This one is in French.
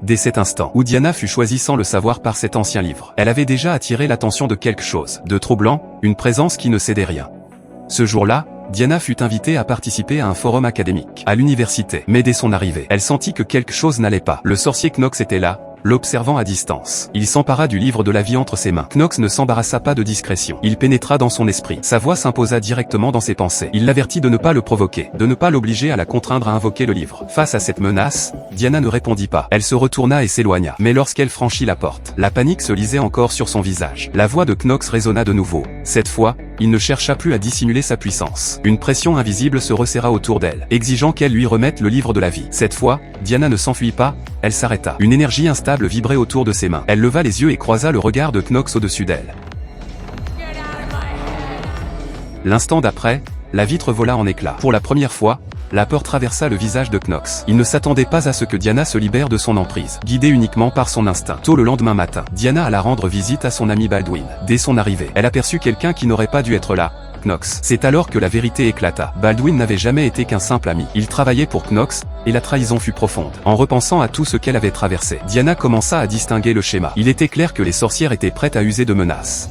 Dès cet instant où Diana fut choisie sans le savoir par cet ancien livre, elle avait déjà attiré l'attention de quelque chose de troublant, une présence qui ne cédait rien. Ce jour-là, Diana fut invitée à participer à un forum académique à l'université. Mais dès son arrivée, elle sentit que quelque chose n'allait pas. Le sorcier Knox était là, l'observant à distance. Il s'empara du livre de la vie entre ses mains. Knox ne s'embarrassa pas de discrétion. Il pénétra dans son esprit. Sa voix s'imposa directement dans ses pensées. Il l'avertit de ne pas le provoquer, de ne pas l'obliger à la contraindre à invoquer le livre. Face à cette menace, Diana ne répondit pas. Elle se retourna et s'éloigna. Mais lorsqu'elle franchit la porte, la panique se lisait encore sur son visage. La voix de Knox résonna de nouveau. Cette fois, il ne chercha plus à dissimuler sa puissance. Une pression invisible se resserra autour d'elle, exigeant qu'elle lui remette le livre de la vie. Cette fois, Diana ne s'enfuit pas, elle s'arrêta. Une énergie instable vibrait autour de ses mains. Elle leva les yeux et croisa le regard de Knox au-dessus d'elle. L'instant d'après, la vitre vola en éclats. Pour la première fois, la peur traversa le visage de Knox. Il ne s'attendait pas à ce que Diana se libère de son emprise, guidée uniquement par son instinct. Tôt le lendemain matin, Diana alla rendre visite à son ami Baldwin. Dès son arrivée, elle aperçut quelqu'un qui n'aurait pas dû être là, Knox. C'est alors que la vérité éclata. Baldwin n'avait jamais été qu'un simple ami. Il travaillait pour Knox, et la trahison fut profonde. En repensant à tout ce qu'elle avait traversé, Diana commença à distinguer le schéma. Il était clair que les sorcières étaient prêtes à user de menaces.